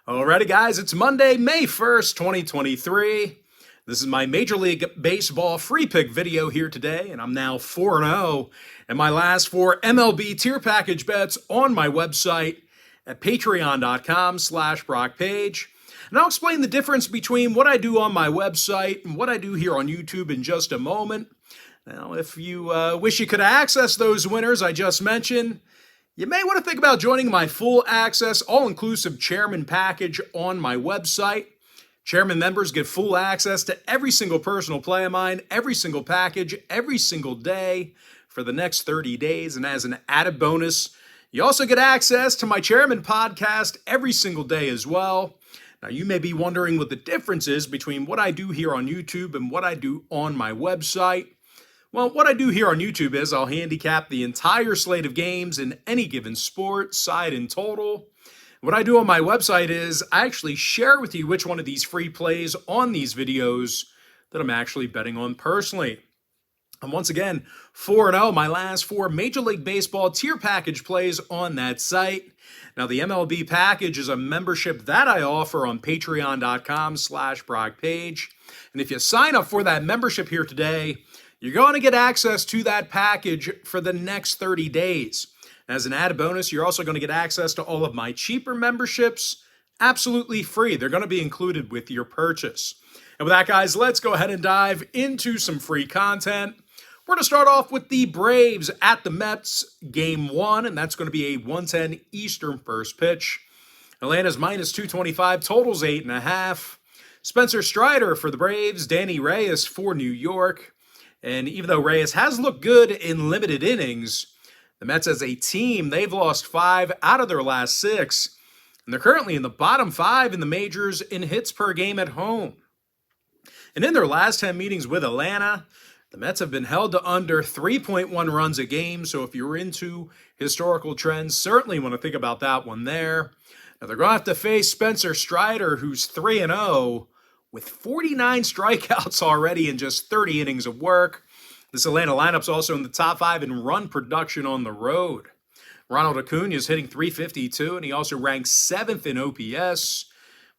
Alrighty, guys, it's Monday, May 1st, 2023. This is my Major League Baseball free pick video here today, and I'm now 4-0 in my last four MLB tier package bets on my website at patreon.com/BrockPage. And I'll explain the difference between what I do on my website and what I do here on YouTube in just a moment. Now, if you wish you could access those winners I just mentioned, you may want to think about joining my full access, all-inclusive chairman package on my website. Chairman members get full access to every single personal play of mine, every single package, every single day for the next 30 days. And as an added bonus, you also get access to my chairman podcast every single day as well. Now, you may be wondering what the difference is between what I do here on YouTube and what I do on my website. Well, what I do here on YouTube is I'll handicap the entire slate of games in any given sport, side and total. What I do on my website is I actually share with you which one of these free plays on these videos that I'm actually betting on personally. And once again, 4-0, my last four Major League Baseball tier package plays on that site. Now, the MLB package is a membership that I offer on patreon.com/BrockPage. And if you sign up for that membership here today, you're going to get access to that package for the next 30 days. As an added bonus, you're also going to get access to all of my cheaper memberships absolutely free. They're going to be included with your purchase. And with that, guys, let's go ahead and dive into some free content. We're going to start off with the Braves at the Mets, Game 1, and that's going to be a 1:10 Eastern first pitch. Atlanta's minus 225, totals 8.5. Spencer Strider for the Braves, Danny Reyes for New York. And even though Reyes has looked good in limited innings, the Mets as a team, they've lost 5 out of their last 6. And they're currently in the bottom 5 in the majors in hits per game at home. And in their last 10 meetings with Atlanta, the Mets have been held to under 3.1 runs a game. So if you're into historical trends, certainly want to think about that one there. Now they're going to have to face Spencer Strider, who's 3-0. with 49 strikeouts already in just 30 innings of work. This Atlanta lineup's also in the top 5 in run production on the road. Ronald Acuna is hitting .352, and he also ranks 7th in OPS.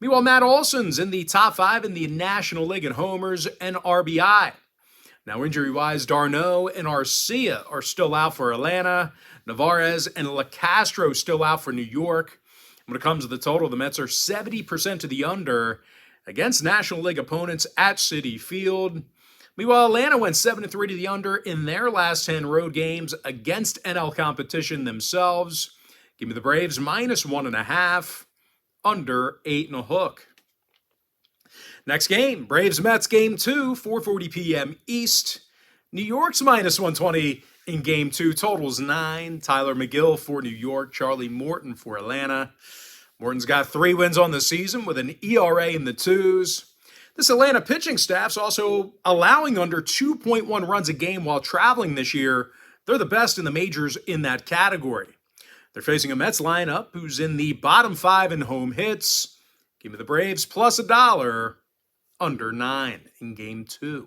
Meanwhile, Matt Olson's in the top 5 in the National League in homers and RBI. Now, injury-wise, d'Arnaud and Arcia are still out for Atlanta. Navarez and LaCastro still out for New York. When it comes to the total, the Mets are 70% to the under against National League opponents at Citi Field. Meanwhile, Atlanta went 7-3 to the under in their last 10 road games against NL competition themselves. Give me the Braves minus 1.5, under 8.5. Next game, Braves-Mets Game 2, 4:40 p.m. East. New York's minus 120 in Game 2, totals 9. Tyler McGill for New York, Charlie Morton for Atlanta. Morton's got 3 wins on the season with an ERA in the 2s. This Atlanta pitching staff's also allowing under 2.1 runs a game while traveling this year. They're the best in the majors in that category. They're facing a Mets lineup who's in the bottom 5 in home hits. Give me the Braves plus $1, under 9 in Game 2.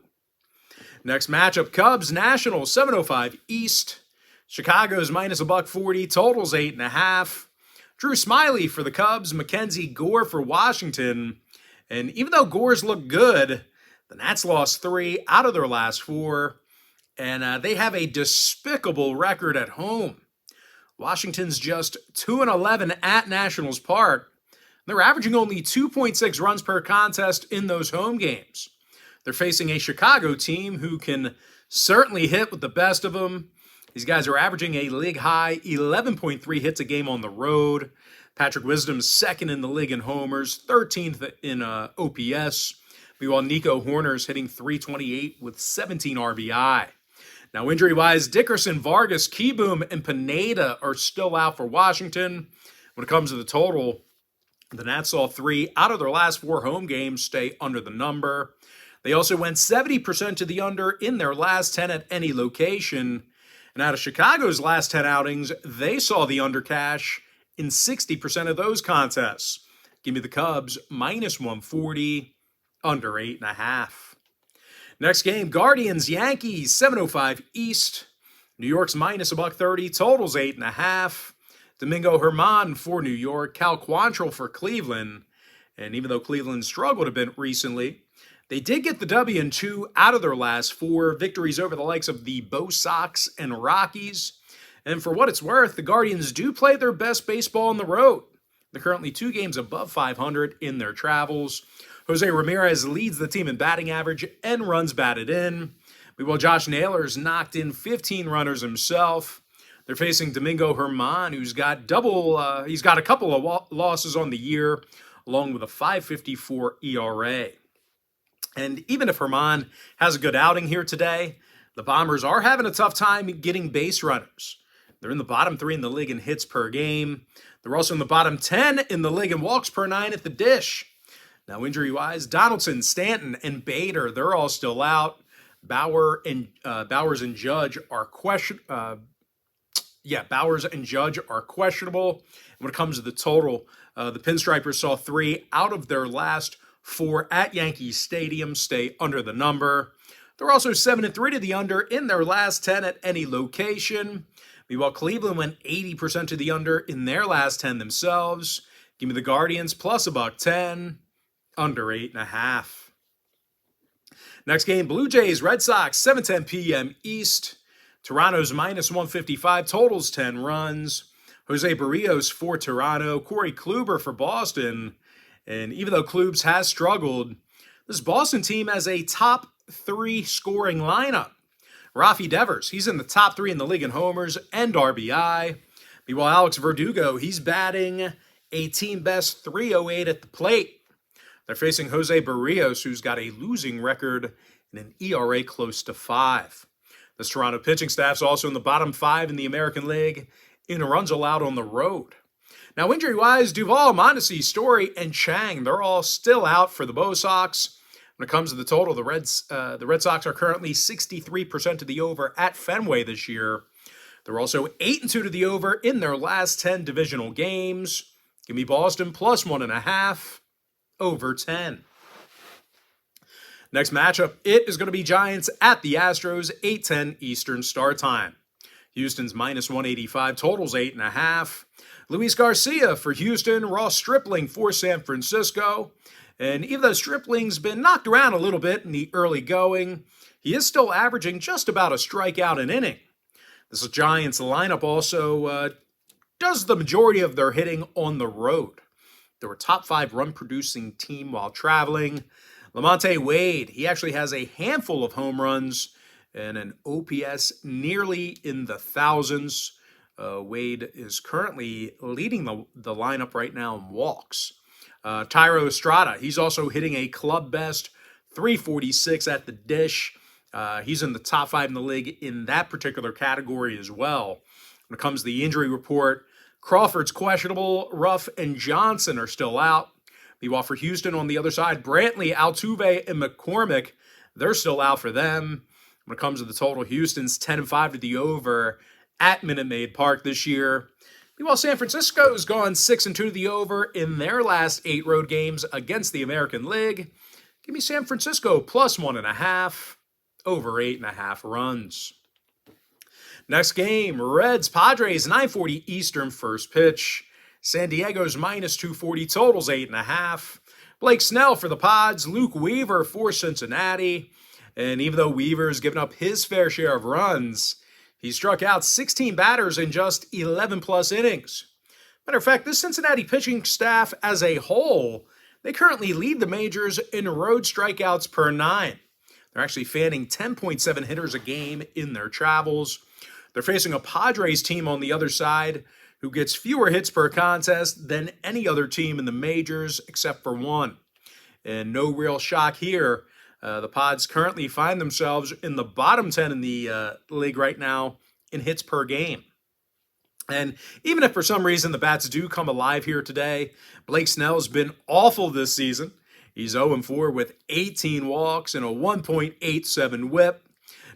Next matchup, Cubs-Nationals, 7:05 East. Chicago's minus $140, totals 8.5. Drew Smyly for the Cubs, Mackenzie Gore for Washington. And even though Gore's looked good, the Nats lost 3 out of their last 4. And they have a despicable record at home. Washington's just 2-11 at Nationals Park. They're averaging only 2.6 runs per contest in those home games. They're facing a Chicago team who can certainly hit with the best of them. These guys are averaging a league-high 11.3 hits a game on the road. Patrick Wisdom's 2nd in the league in homers, 13th in OPS. Meanwhile, Nico Horner's hitting .328 with 17 RBI. Now, injury-wise, Dickerson, Vargas, Kieboom, and Pineda are still out for Washington. When it comes to the total, the Nats saw 3 out of their last 4 home games stay under the number. They also went 70% to the under in their last 10 at any location. And out of Chicago's last 10 outings, they saw the under cash in 60% of those contests. Give me the Cubs minus 140, under 8.5. Next game, Guardians-Yankees, 7:05 East. New York's minus $130, totals 8.5. Domingo Germán for New York, Cal Quantrill for Cleveland. And even though Cleveland struggled a bit recently, they did get the W in 2 out of their last 4 victories over the likes of the Bo Sox and Rockies. And for what it's worth, the Guardians do play their best baseball on the road. They're currently 2 games above 500 in their travels. Jose Ramirez leads the team in batting average and runs batted in. Meanwhile, Josh Naylor's knocked in 15 runners himself. They're facing Domingo Germán, who's got he's got a couple of losses on the year, along with a 5.54 ERA. And even if Germán has a good outing here today, the Bombers are having a tough time getting base runners. They're in the bottom 3 in the league in hits per game. They're also in the bottom 10 in the league in walks per 9 at the dish. Now, injury-wise, Donaldson, Stanton, and Bader, they're all still out. Bowers and Judge are questionable. And when it comes to the total, the Pinstripers saw 3 out of their last 4 at Yankee Stadium stay under the number. They're also 7-3 to the under in their last 10 at any location. Meanwhile, Cleveland went 80% to the under in their last 10 themselves. Give me the Guardians plus $1.10, under 8.5. Next game, Blue Jays, Red Sox, 7:10 p.m. East. Toronto's minus 155, totals 10 runs. Jose Barrios for Toronto, Corey Kluber for Boston. And even though Klubs has struggled, this Boston team has a top 3 scoring lineup. Rafi Devers, he's in the top 3 in the league in homers and RBI. Meanwhile, Alex Verdugo, he's batting a team best 308 at the plate. They're facing Jose Barrios, who's got a losing record and an ERA close to 5. This Toronto pitching staff's also in the bottom 5 in the American League in runs allowed on the road. Now, injury-wise, Duvall, Mondesi, Story, and Chang, they're all still out for the Bo Sox. When it comes to the total, the Red Sox are currently 63% to the over at Fenway this year. They're also 8-2 to the over in their last 10 divisional games. Give me Boston plus 1.5, over 10. Next matchup, it is going to be Giants at the Astros, 8:10 Eastern start time. Houston's minus 185, totals 8.5. Luis Garcia for Houston, Ross Stripling for San Francisco. And even though Stripling's been knocked around a little bit in the early going, he is still averaging just about a strikeout an inning. This Giants lineup also does the majority of their hitting on the road. They're a top 5 run-producing team while traveling. Lamonte Wade, he actually has a handful of home runs and an OPS nearly in the thousands. Wade is currently leading the lineup right now in walks. Tyro Estrada, he's also hitting a club best 346 at the dish. He's in the top 5 in the league in that particular category as well. When it comes to the injury report, Crawford's questionable, Ruff and Johnson are still out. Meanwhile, for Houston on the other side, Brantley, Altuve, and McCormick, they're still out for them. When it comes to the total, Houston's 10-5 to the over at Minute Maid Park this year. Meanwhile, San Francisco's gone 6-2 to the over in their last 8 road games against the American League. Give me San Francisco plus 1.5, over 8.5 runs. Next game, Reds, Padres, 9:40 Eastern first pitch. San Diego's minus 240, totals 8.5. Blake Snell for the Pods, Luke Weaver for Cincinnati. And even though Weaver has given up his fair share of runs, he struck out 16 batters in just 11-plus innings. Matter of fact, this Cincinnati pitching staff as a whole, they currently lead the majors in road strikeouts per 9. They're actually fanning 10.7 hitters a game in their travels. They're facing a Padres team on the other side who gets fewer hits per contest than any other team in the majors except for one. And no real shock here. The Pods currently find themselves in the bottom 10 in the league right now in hits per game. And even if for some reason the bats do come alive here today, Blake Snell's been awful this season. He's 0-4 with 18 walks and a 1.87 whip.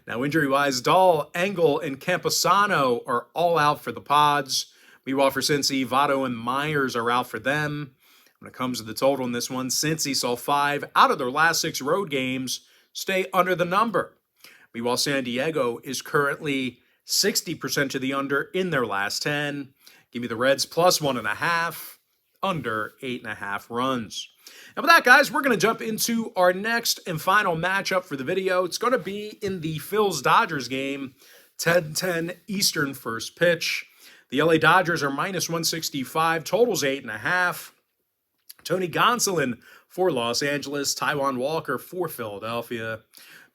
Now, injury-wise, Dahl, Engel, and Campusano are all out for the Pods. Meanwhile, for Cincy, Votto and Myers are out for them. When it comes to the total in this one, Cincy saw 5 out of their last 6 road games stay under the number. Meanwhile, San Diego is currently 60% to the under in their last 10. Give me the Reds plus 1.5, under 8.5 runs. And with that, guys, we're going to jump into our next and final matchup for the video. It's going to be in the Phillies-Dodgers game, 10:10 Eastern first pitch. The LA Dodgers are minus 165, totals 8.5. Tony Gonsolin for Los Angeles, Taijuan Walker for Philadelphia.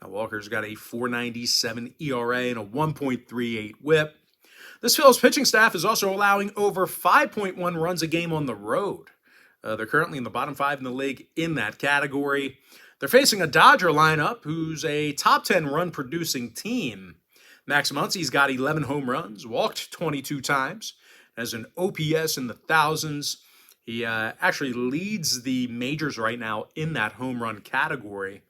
Now, Walker's got a 4.97 ERA and a 1.38 whip. This Phillies pitching staff is also allowing over 5.1 runs a game on the road. They're currently in the bottom 5 in the league in that category. They're facing a Dodger lineup who's a top 10 run producing team. Max Muncy's got 11 home runs, walked 22 times, has an OPS in the thousands. He actually leads the majors right now in that home run category.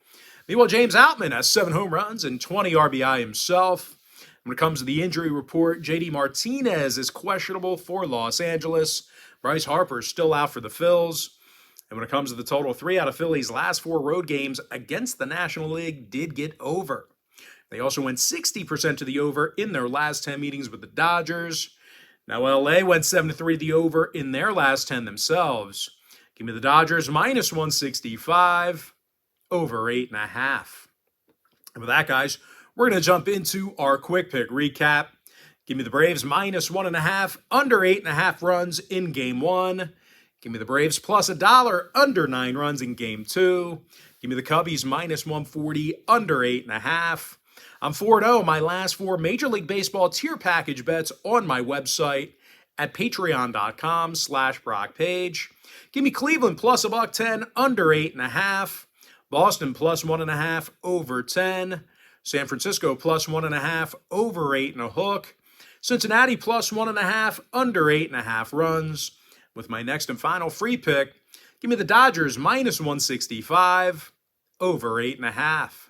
Meanwhile, James Outman has 7 home runs and 20 RBI himself. When it comes to the injury report, J.D. Martinez is questionable for Los Angeles. Bryce Harper is still out for the Phils. And when it comes to the total, 3 out of Philly's last 4 road games against the National League did get over. They also went 60% to the over in their last 10 meetings with the Dodgers. Now, LA went 7-3 the over in their last 10 themselves. Give me the Dodgers minus 165, over 8.5. And with that, guys, we're going to jump into our quick pick recap. Give me the Braves minus 1.5, under 8.5 runs in Game 1. Give me the Braves plus $1, under 9 runs in Game 2. Give me the Cubbies minus 140, under 8.5. I'm 4-0 my last 4 Major League Baseball tier package bets on my website at patreon.com/BrockPage. Give me Cleveland plus $1.10, under 8.5. Boston plus 1.5, over 10. San Francisco plus 1.5, over 8.5. Cincinnati plus 1.5, under 8.5 runs. With my next and final free pick, give me the Dodgers minus 165, over 8.5.